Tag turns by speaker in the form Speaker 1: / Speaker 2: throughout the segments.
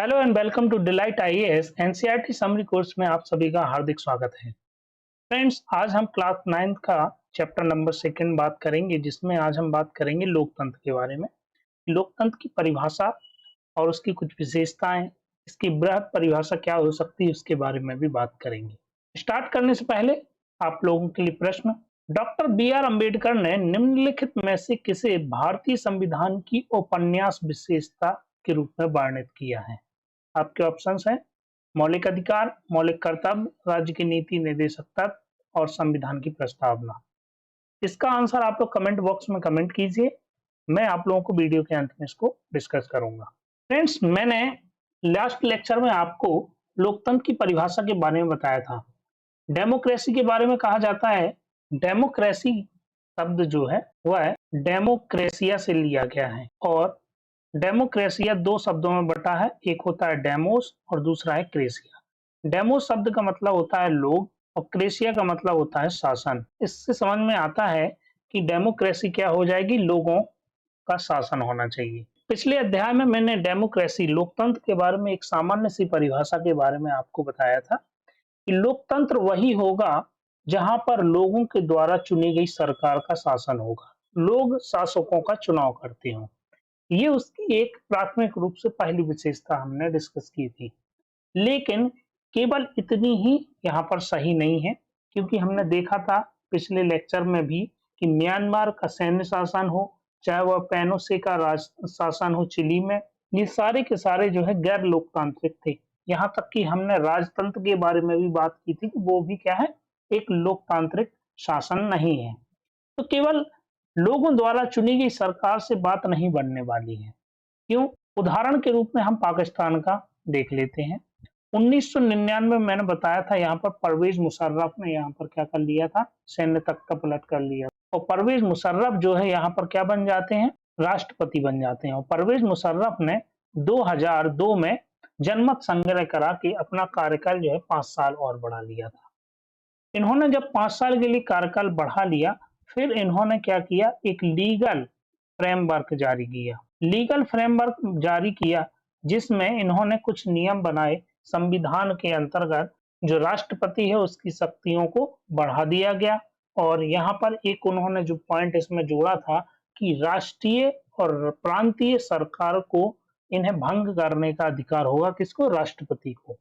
Speaker 1: Hello and welcome to Delight IAS NCERT summary course में आप सभी का हार्दिक स्वागत है। फ्रेंड्स, आज हम क्लास 9 का चैप्टर नंबर 2 बात करेंगे, जिसमें आज हम बात करेंगे लोकतंत्र के बारे में। लोकतंत्र की परिभाषा और उसकी कुछ विशेषताएं, इसकी बृहद परिभाषा क्या हो सकती है, उसके बारे में भी बात करेंगे। स्टार्ट करने से पहले आप लोगों के लिए प्रश्न। डॉक्टर बी आर अम्बेडकर ने निम्नलिखित में से किसे भारतीय संविधान की उपन्यास विशेषता के रूप में वर्णित किया है? आपके ऑप्शंस हैं मौलिक अधिकार, मौलिक कर्तव्य, राज्य की नीति निर्देशक तत्व और संविधान की प्रस्तावना। इसका आंसर आप लोग कमेंट बॉक्स में कमेंट कीजिए। मैं आप लोगों को वीडियो के अंत में इसको डिस्कस करूंगा। फ्रेंड्स, मैंने लास्ट लेक्चर में आपको लोकतंत्र की परिभाषा के बारे में बताया था। डेमोक्रेसी के बारे में कहा जाता है, डेमोक्रेसी शब्द जो है वह डेमोक्रेसिया से लिया गया है और डेमोक्रेसिया दो शब्दों में बटा है। एक होता है डेमोस और दूसरा है क्रेसिया। डेमोस शब्द का मतलब होता है लोग और क्रेसिया का मतलब होता है शासन। इससे समझ में आता है कि डेमोक्रेसी क्या हो जाएगी, लोगों का शासन होना चाहिए। पिछले अध्याय में मैंने डेमोक्रेसी लोकतंत्र के बारे में एक सामान्य सी परिभाषा के बारे में आपको बताया था कि लोकतंत्र वही होगा जहां पर लोगों के द्वारा चुनी गई सरकार का शासन होगा, लोग शासकों का चुनाव करते हों। ये उसकी एक प्राथमिक रूप से पहली विशेषता हमने डिस्कस की थी। लेकिन केवल इतनी ही यहाँ पर सही नहीं है, क्योंकि हमने देखा था पिछले लेक्चर में भी कि म्यांमार का सैन्य शासन हो, चाहे वह पैनोसे का राज शासन हो चिली में, ये सारे के सारे जो है गैर लोकतांत्रिक थे। यहाँ तक कि हमने राजतंत्र के बारे में भी बात की थी कि वो भी क्या है, एक लोकतांत्रिक शासन नहीं है। तो केवल लोगों द्वारा चुनी गई सरकार से बात नहीं बनने वाली है। क्यों? उदाहरण के रूप में हम पाकिस्तान का देख लेते हैं। 1999 में मैंने बताया था, यहाँ पर परवेज मुशर्रफ ने यहाँ पर क्या कर लिया था, सैन्य तख्ता पलट कर लिया और परवेज मुशर्रफ जो है यहाँ पर क्या बन जाते हैं, राष्ट्रपति बन जाते हैं। और परवेज मुशर्रफ ने 2002 में जनमत संग्रह करा के अपना कार्यकाल जो है 5 साल और बढ़ा लिया था। इन्होंने जब 5 साल के लिए कार्यकाल बढ़ा लिया, फिर इन्होंने क्या किया, एक लीगल फ्रेमवर्क जारी किया। लीगल फ्रेमवर्क जारी किया जिसमें इन्होंने कुछ नियम बनाए। संविधान के अंतर्गत जो राष्ट्रपति है उसकी शक्तियों को बढ़ा दिया गया और यहाँ पर एक उन्होंने जो पॉइंट इसमें जोड़ा था कि राष्ट्रीय और प्रांतीय सरकार को इन्हें भंग करने का अधिकार होगा, किसको, राष्ट्रपति को।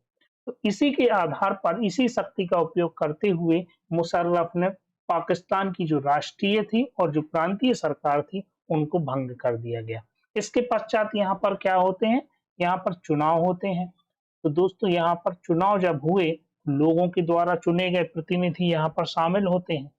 Speaker 1: तो इसी के आधार पर, इसी शक्ति का उपयोग करते हुए मुशर्रफ ने पाकिस्तान की जो राष्ट्रीय थी और जो प्रांतीय सरकार थी उनको भंग कर दिया गया। इसके पश्चात यहाँ पर क्या होते हैं, यहाँ पर चुनाव होते हैं। तो दोस्तों, यहाँ पर चुनाव जब हुए, लोगों के द्वारा चुने गए प्रतिनिधि यहाँ पर शामिल होते हैं,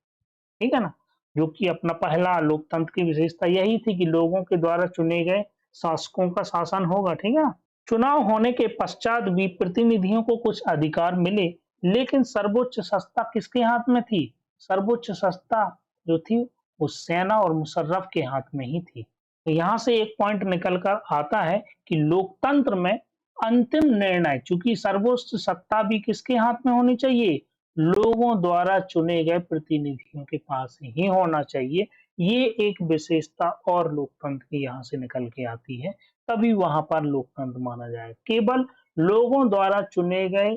Speaker 1: ठीक है ना। जो कि अपना पहला लोकतंत्र की विशेषता यही थी कि लोगों के द्वारा चुने गए शासकों का शासन होगा, ठीक है ना। चुनाव होने के पश्चात भी प्रतिनिधियों को कुछ अधिकार मिले, लेकिन सर्वोच्च सत्ता किसके हाथ में थी? सर्वोच्च सत्ता जो थी वो सेना और मुशर्रफ के हाथ में ही थी। तो यहाँ से एक पॉइंट निकल कर आता है कि लोकतंत्र में अंतिम निर्णय, चूंकि सर्वोच्च सत्ता भी किसके हाथ में होनी चाहिए, लोगों द्वारा चुने गए प्रतिनिधियों के पास ही होना चाहिए। ये एक विशेषता और लोकतंत्र की यहाँ से निकल के आती है, तभी वहां पर लोकतंत्र माना जाए। केवल लोगों द्वारा चुने गए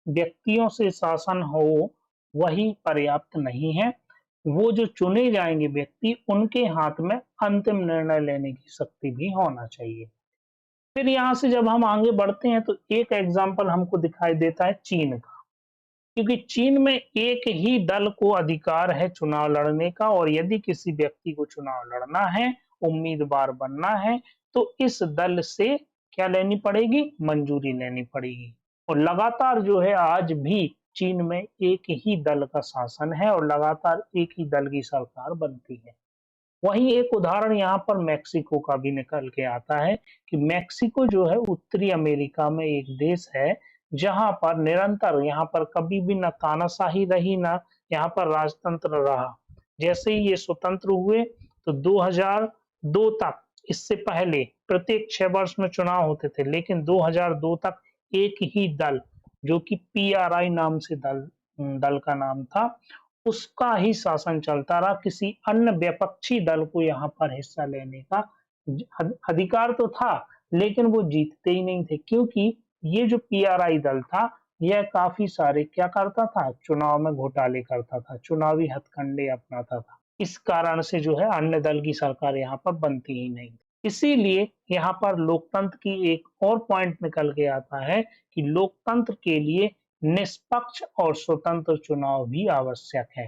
Speaker 1: व्यक्तियों से शासन हो वही पर्याप्त नहीं है, वो जो चुने जाएंगे व्यक्ति, उनके हाथ में अंतिम निर्णय लेने की शक्ति भी होना चाहिए। फिर यहाँ से जब हम आगे बढ़ते हैं तो एक एग्जाम्पल हमको दिखाई देता है चीन का, क्योंकि चीन में एक ही दल को अधिकार है चुनाव लड़ने का और यदि किसी व्यक्ति को चुनाव लड़ना है, उम्मीदवार बनना है, तो इस दल से क्या लेनी पड़ेगी, मंजूरी लेनी पड़ेगी। और लगातार जो है आज भी चीन में एक ही दल का शासन है और लगातार एक ही दल की सरकार बनती है। वहीं एक उदाहरण यहाँ पर मैक्सिको का भी निकल के आता है कि मैक्सिको जो है उत्तरी अमेरिका में एक देश है, जहां पर निरंतर, यहाँ पर कभी भी न तानाशाही रही, न यहाँ पर राजतंत्र रहा। जैसे ही ये स्वतंत्र हुए तो 2002 तक, इससे पहले प्रत्येक 6 वर्ष में चुनाव होते थे, लेकिन 2002 तक एक ही दल, जो कि पीआरआई नाम से दल का नाम था, उसका ही शासन चलता रहा। किसी अन्य विपक्षी दल को यहाँ पर हिस्सा लेने का अधिकार तो था, लेकिन वो जीतते ही नहीं थे, क्योंकि ये जो पीआरआई दल था, यह काफ़ी सारे क्या करता था, चुनाव में घोटाले करता था, चुनावी हथकंडे अपनाता था। इस कारण से जो है अन्य दल की सरकार यहाँ पर बनती ही नहीं। इसीलिए यहाँ पर लोकतंत्र की एक और पॉइंट निकल के आता है कि लोकतंत्र के लिए निष्पक्ष और स्वतंत्र चुनाव भी आवश्यक है,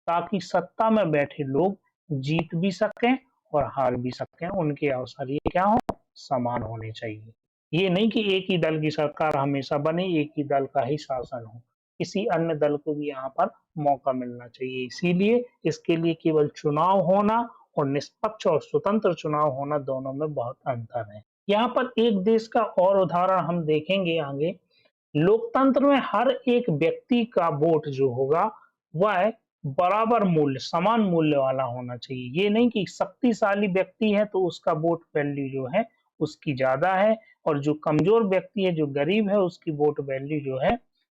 Speaker 1: ताकि सत्ता में बैठे लोग जीत भी सकें और हार भी सकें। उनके अवसर ये क्या हो, समान होने चाहिए। ये नहीं कि एक ही दल की सरकार हमेशा बने, एक ही दल का ही शासन हो। किसी अन्य दल को भी यहाँ पर मौका मिलना चाहिए। इसीलिए इसके लिए केवल चुनाव होना और निष्पक्ष और स्वतंत्र चुनाव होना, दोनों में बहुत अंतर है। यहाँ पर एक देश का और उदाहरण हम देखेंगे आगे। लोकतंत्र में हर एक व्यक्ति का वोट जो होगा वह बराबर मूल्य, समान मूल्य वाला होना चाहिए। ये नहीं कि शक्तिशाली व्यक्ति है तो उसका वोट वैल्यू जो है उसकी ज्यादा है, और जो कमजोर व्यक्ति है, जो गरीब है, उसकी वोट वैल्यू जो है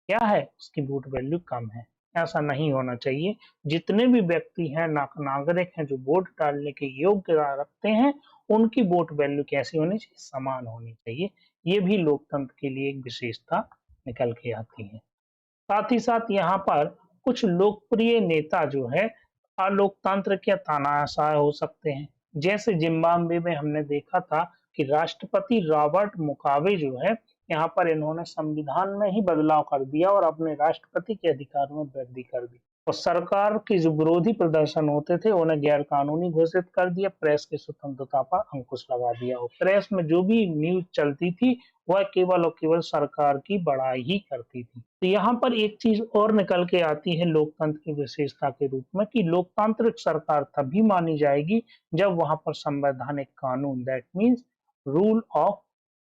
Speaker 1: क्या है, उसकी वोट वैल्यू कम है। ऐसा नहीं होना चाहिए। जितने भी व्यक्ति हैं, नागरिक हैं, जो वोट डालने के योग्य रखते हैं, उनकी वोट वैल्यू कैसी होनी चाहिए, समान होनी चाहिए। ये भी लोकतंत्र के लिए एक विशेषता निकल के आती है। साथ ही साथ यहाँ पर कुछ लोकप्रिय नेता जो है अलोकतांत्रिक या तानाशाह हो सकते हैं। जैसे जिम्बाब्वे में हमने देखा था कि राष्ट्रपति रॉबर्ट मुगाबे जो है, यहाँ पर इन्होंने संविधान में ही बदलाव कर दिया और अपने राष्ट्रपति के अधिकारों में वृद्धि कर दी, और सरकार के जो विरोधी प्रदर्शन होते थे उन्हें गैर कानूनी घोषित कर दिया। प्रेस की स्वतंत्रता पर अंकुश लगा दिया, और प्रेस में जो भी न्यूज चलती थी वह केवल और केवल सरकार की बड़ाई ही करती थी। तो यहाँ पर एक चीज और निकल के आती है लोकतंत्र की विशेषता के रूप में, कि लोकतांत्रिक सरकार तभी मानी जाएगी जब वहां पर संवैधानिक कानून, that means rule of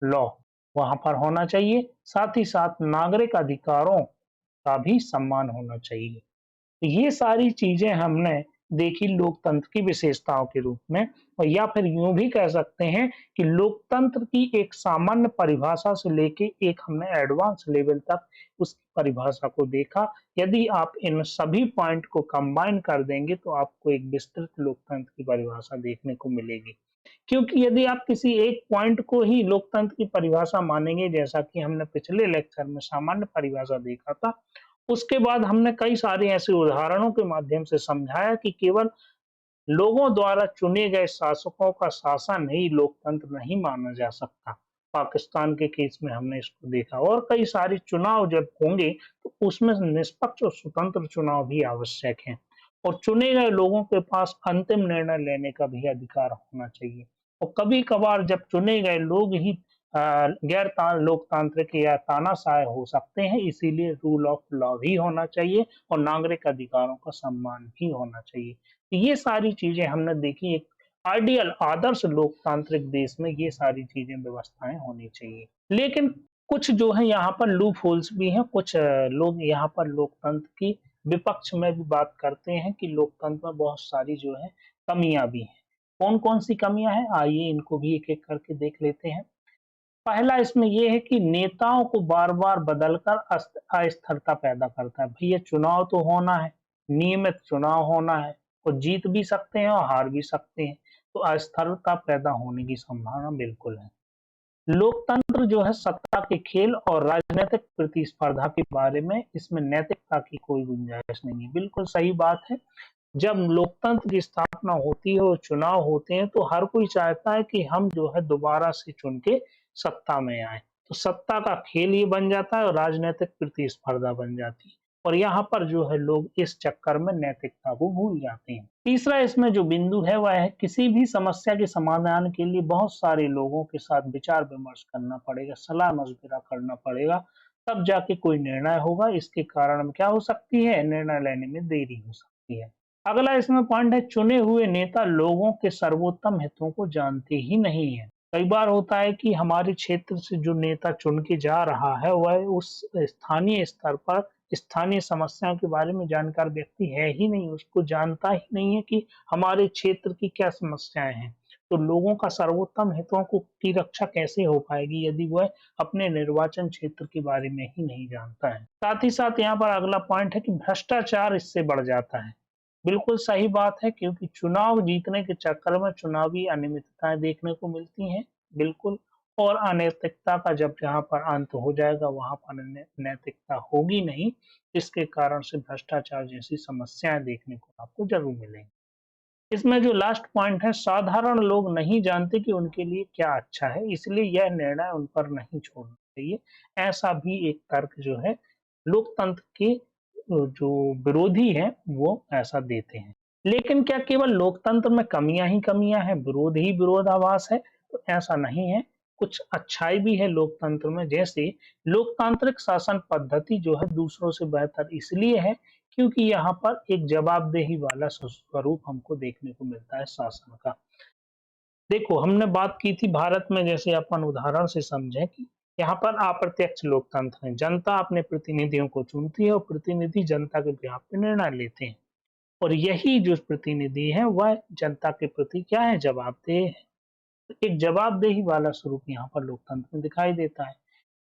Speaker 1: law, वहां पर होना चाहिए। साथ ही साथ नागरिक अधिकारों का भी सम्मान होना चाहिए। ये सारी चीजें हमने देखी लोकतंत्र की विशेषताओं के रूप में, और या फिर यूं भी कह सकते हैं कि लोकतंत्र की एक सामान्य परिभाषा से लेके एक हमने एडवांस लेवल तक उसकी परिभाषा को देखा। यदि आप इन सभी पॉइंट को कंबाइन कर देंगे तो आपको एक विस्तृत लोकतंत्र की परिभाषा देखने को मिलेगी। क्योंकि यदि आप किसी एक पॉइंट को ही लोकतंत्र की परिभाषा मानेंगे, जैसा कि हमने पिछले लेक्चर में सामान्य परिभाषा देखा था, उसके बाद हमने कई सारे ऐसे उदाहरणों के माध्यम से समझाया कि केवल लोगों द्वारा चुने गए शासकों का शासन ही लोकतंत्र नहीं माना जा सकता। पाकिस्तान के केस में हमने इसको देखा, और कई सारे चुनाव जब होंगे तो उसमें निष्पक्ष और स्वतंत्र चुनाव भी आवश्यक हैं, और चुने गए लोगों के पास अंतिम निर्णय लेने का भी अधिकार होना चाहिए। और कभी कभार जब चुने गए लोग ही गैर लोकतांत्रिक या तानाशाह हो सकते हैं, इसीलिए रूल ऑफ लॉ भी होना चाहिए और नागरिक अधिकारों का सम्मान भी होना चाहिए। तो ये सारी चीजें हमने देखी। एक आइडियल आदर्श लोकतांत्रिक देश में ये सारी चीजें, व्यवस्थाएं होनी चाहिए। लेकिन कुछ जो है यहाँ पर लूप होल्स भी हैं। कुछ लोग यहाँ पर लोकतंत्र की विपक्ष में भी बात करते हैं कि लोकतंत्र में बहुत सारी जो है कमियां भी हैं। कौन कौन सी कमियां हैं, आइए इनको भी एक एक करके देख लेते हैं। पहला इसमें यह है कि नेताओं को बार-बार बदलकर अस्थिरता पैदा करता है। भैया चुनाव तो होना है, नियमित चुनाव होना है, और जीत भी सकते हैं और हार भी सकते हैं, तो अस्थिरता पैदा होने की संभावना बिल्कुल है। लोकतंत्र जो है सत्ता के खेल और राजनीतिक प्रतिस्पर्धा के बारे में, इसमें नैतिकता की कोई गुंजाइश नहीं है। बिल्कुल सही बात है। जब लोकतंत्र की स्थापना होती है और चुनाव होते हैं तो हर कोई चाहता है कि हम जो है दोबारा से चुन के सत्ता में आए। तो सत्ता का खेल ये बन जाता है और राजनीतिक प्रतिस्पर्धा बन जाती है, और यहाँ पर जो है लोग इस चक्कर में नैतिकता को भूल जाते हैं। तीसरा इसमें जो बिंदु है वह है किसी भी समस्या के समाधान के लिए बहुत सारे लोगों के साथ विचार विमर्श करना पड़ेगा, सलाह मशविरा करना पड़ेगा, तब जाके कोई निर्णय होगा। इसके कारण क्या हो सकती है, निर्णय लेने में देरी हो सकती है। अगला इसमें पॉइंट है, चुने हुए नेता लोगों के सर्वोत्तम हितों को जानते ही नहीं है। कई बार होता है कि हमारे क्षेत्र से जो नेता चुन के जा रहा है वह उस स्थानीय स्तर पर स्थानीय समस्याओं के बारे में जानकार व्यक्ति है ही नहीं, उसको जानता ही नहीं है कि हमारे क्षेत्र की क्या समस्याएं हैं। तो लोगों का सर्वोत्तम हितों को की रक्षा कैसे हो पाएगी यदि वह अपने निर्वाचन क्षेत्र के बारे में ही नहीं जानता है। साथ ही साथ यहाँ पर अगला पॉइंट है कि भ्रष्टाचार इससे बढ़ जाता है। बिल्कुल सही बात है, क्योंकि चुनाव जीतने के चक्कर में चुनावी अनियमितताएं देखने को मिलती हैं, बिल्कुल। और अनैतिकता का जब जहाँ पर अंत हो जाएगा वहाँ पर नैतिकता होगी नहीं, जिसके कारण से भ्रष्टाचार जैसी समस्याएं देखने को आपको जरूर मिलेंगी। इसमें जो लास्ट पॉइंट है, साधारण लोग नहीं जानते कि उनके लिए क्या अच्छा है, इसलिए यह निर्णय उन पर नहीं छोड़ना चाहिए। ऐसा भी एक तर्क जो है लोकतंत्र के जो विरोधी हैं वो ऐसा देते हैं। लेकिन क्या केवल लोकतंत्र में कमियां ही कमियां हैं, विरोध ही विरोधाभास है? तो ऐसा नहीं है। कुछ अच्छाई भी है लोकतंत्र में, जैसे लोकतांत्रिक शासन पद्धति जो है दूसरों से बेहतर इसलिए है क्योंकि यहाँ पर एक जवाबदेही वाला स्वरूप हमको देखने को मिलता है शासन का। देखो, हमने बात की थी भारत में, जैसे अपन उदाहरण से समझें कि यहाँ पर अप्रत्यक्ष लोकतंत्र है। जनता अपने प्रतिनिधियों को चुनती है और प्रतिनिधि जनता के बेhalf पे निर्णय लेते हैं। और यही जो प्रतिनिधि है वह जनता के प्रति क्या है, जवाबदेह है। तो एक जवाबदेही वाला स्वरूप यहाँ पर लोकतंत्र में दिखाई देता है।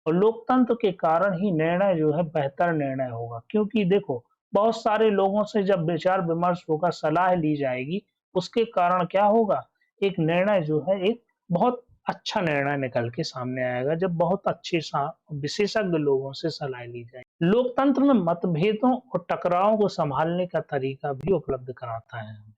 Speaker 1: और लोकतंत्र के कारण ही निर्णय जो है बेहतर निर्णय होगा, क्योंकि देखो बहुत सारे लोगों से जब विचार विमर्श होगा, सलाह ली जाएगी, उसके कारण क्या होगा, एक निर्णय जो है एक बहुत अच्छा निर्णय निकल के सामने आएगा जब बहुत अच्छे विशेषज्ञ लोगों से सलाह ली जाए। लोकतंत्र में मतभेदों और टकरावों को संभालने का तरीका भी उपलब्ध कराता है,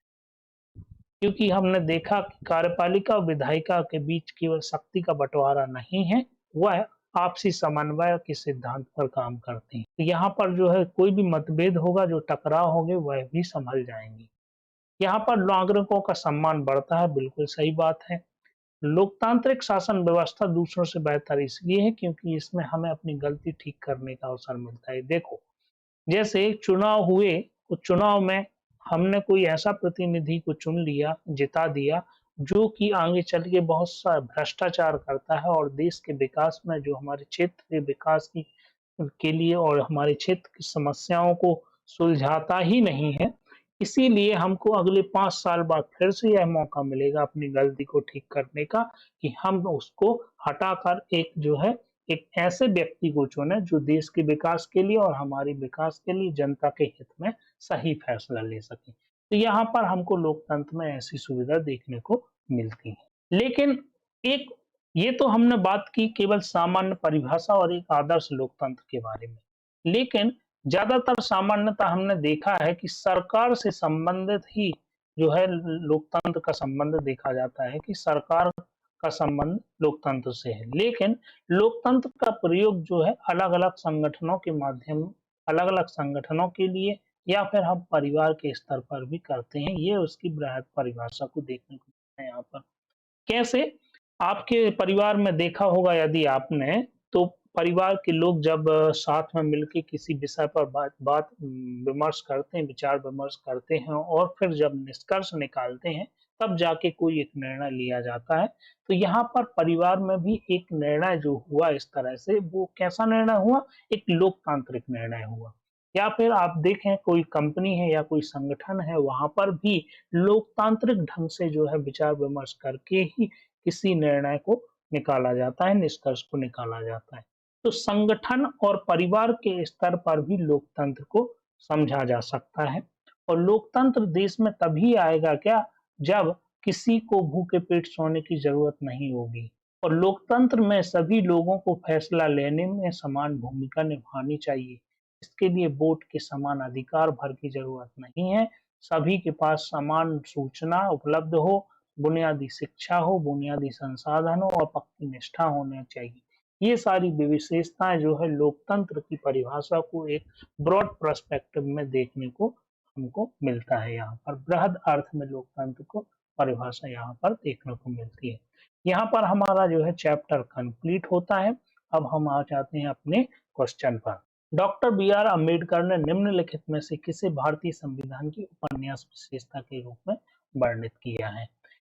Speaker 1: क्योंकि हमने देखा कि कार्यपालिका और विधायिका के बीच केवल शक्ति का बंटवारा नहीं है, वह आपसी समन्वय के सिद्धांत पर काम करते हैं। तो यहाँ पर जो है कोई भी मतभेद होगा, जो टकराव होंगे वह भी संभल जाएंगे। यहाँ पर नागरिकों का सम्मान बढ़ता है, बिल्कुल सही बात है। लोकतांत्रिक शासन व्यवस्था दूसरों से बेहतर इसलिए है क्योंकि इसमें हमें अपनी गलती ठीक करने का अवसर मिलता है। देखो, जैसे चुनाव हुए, उस चुनाव में हमने कोई ऐसा प्रतिनिधि को चुन लिया, जिता दिया, जो कि आगे चल के बहुत सा भ्रष्टाचार करता है और देश के विकास में, जो हमारे क्षेत्र के विकास की के लिए और हमारे क्षेत्र की समस्याओं को सुलझाता ही नहीं है। इसीलिए हमको अगले 5 साल बाद फिर से यह मौका मिलेगा अपनी गलती को ठीक करने का, कि हम उसको हटाकर एक जो है एक ऐसे व्यक्ति को चुने जो देश के विकास के लिए और हमारे विकास के लिए, जनता के हित में सही फैसला ले सके। तो यहाँ पर हमको लोकतंत्र में ऐसी सुविधा देखने को मिलती है। लेकिन एक ये तो हमने बात की केवल सामान्य परिभाषा और एक आदर्श लोकतंत्र के बारे में। लेकिन ज्यादातर सामान्यतः हमने देखा है कि सरकार से संबंधित ही जो है लोकतंत्र का संबंध देखा जाता है, कि सरकार का संबंध लोकतंत्र से है। लेकिन लोकतंत्र का प्रयोग जो है अलग-अलग संगठनों के माध्यम, अलग-अलग संगठनों के लिए या फिर हम परिवार के स्तर पर भी करते हैं। ये उसकी बृहद परिभाषा को देखने को मिलता है यहाँ पर। कैसे? आपके परिवार में देखा होगा यदि आपने, तो परिवार के लोग जब साथ में मिलके किसी विषय पर बात विमर्श करते हैं, विचार विमर्श करते हैं और फिर जब निष्कर्ष निकालते हैं, तब जाके कोई एक निर्णय लिया जाता है। तो यहाँ पर परिवार में भी एक निर्णय जो हुआ इस तरह से, वो कैसा निर्णय हुआ? एक लोकतांत्रिक निर्णय हुआ। या फिर आप देखें कोई कंपनी है या कोई संगठन है, वहाँ पर भी लोकतांत्रिक ढंग से जो है विचार विमर्श करके ही किसी निर्णय को निकाला जाता है, निष्कर्ष को निकाला जाता है। तो संगठन और परिवार के स्तर पर भी लोकतंत्र को समझा जा सकता है। और लोकतंत्र देश में तभी आएगा क्या, जब किसी को भूखे पेट सोने की जरूरत नहीं होगी। और लोकतंत्र में सभी लोगों को फैसला लेने में समान भूमिका निभानी चाहिए। इसके लिए वोट के समान अधिकार भर की जरूरत नहीं है। सभी के पास समान सूचना उपलब्ध हो, बुनियादी शिक्षा हो, बुनियादी संसाधन हो और पक्की निष्ठा होना चाहिए। ये सारी विशेषताएं जो है लोकतंत्र की परिभाषा को एक ब्रॉड पर्सपेक्टिव में देखने को हमको मिलता है। यहाँ पर बृहद अर्थ में लोकतंत्र को परिभाषा यहाँ पर देखने को मिलती है। यहाँ पर हमारा जो है चैप्टर कंप्लीट होता है। अब हम आ जाते हैं अपने क्वेश्चन पर। डॉक्टर बी आर अम्बेडकर ने निम्नलिखित में से किसे भारतीय संविधान की उपन्यास विशेषता के रूप में वर्णित किया है?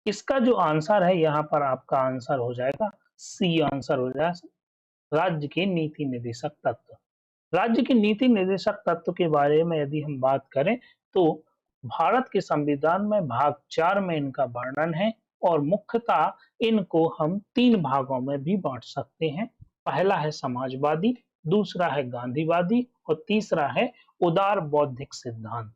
Speaker 1: इसका जो आंसर है यहाँ पर आपका आंसर हो जाएगा सी, आंसर हो जाएगा राज्य के नीति निर्देशक तत्व। राज्य के नीति निर्देशक तत्व के बारे में यदि हम बात करें, तो भारत के संविधान में भाग 4 में इनका वर्णन है और मुख्यतः इनको हम 3 भागों में भी बांट सकते हैं। पहला है समाजवादी, दूसरा है गांधीवादी और तीसरा है उदार बौद्धिक सिद्धांत।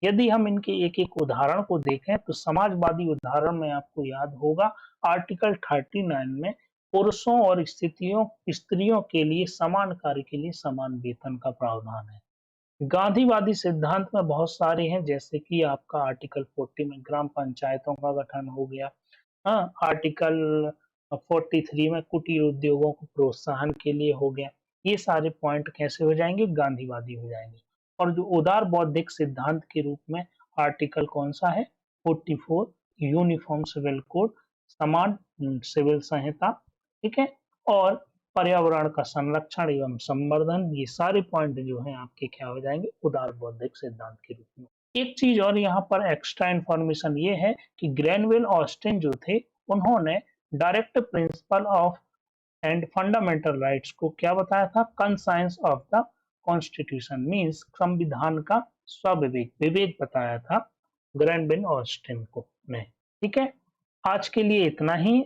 Speaker 1: यदि हम इनके एक-एक उदाहरण को देखें, तो समाजवादी उदाहरण में आपको याद होगा आर्टिकल 39 में पुरुषों और स्त्रियों के लिए समान कार्य के लिए समान वेतन का प्रावधान है। गांधीवादी सिद्धांत में बहुत सारे हैं, जैसे कि आपका आर्टिकल 40 में ग्राम पंचायतों का गठन हो गया। हाँ, आर्टिकल 43 में कुटीर उद्योगों को प्रोत्साहन के लिए हो गया। ये सारे पॉइंट कैसे हो जाएंगे? गांधीवादी हो जाएंगे। और जो उदार बौद्धिक सिद्धांत के रूप में आर्टिकल कौन सा है? 44 यूनिफॉर्म सिविल कोड, समान सिविल संहिता, ठीक है, और पर्यावरण का संरक्षण एवं संवर्धन, ये सारे पॉइंट जो हैं आपके क्या हो जाएंगे? उदार बौद्धिक सिद्धांत के रूप में। एक चीज और यहाँ पर एक्स्ट्रा इंफॉर्मेशन ये है कि ग्रेनवेल ऑस्टिन जो थे, उन्होंने direct principle of and fundamental rights को क्या बताया था? Conscience of the constitution, means संविधान का स्वविवेक, विवेक बताया था ग्रेनवेल ऑस्टिन को ने। ठीक है, आज के लिए इतना ही।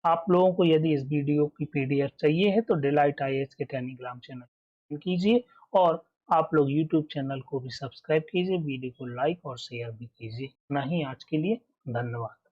Speaker 1: आप लोगों को यदि इस वीडियो की पीडीएफ चाहिए है तो डिलाइट आईएएस के टेलीग्राम चैनल कीजिए, और आप लोग यूट्यूब चैनल को भी सब्सक्राइब कीजिए, वीडियो को लाइक और शेयर भी कीजिए। इतना ही आज के लिए, धन्यवाद।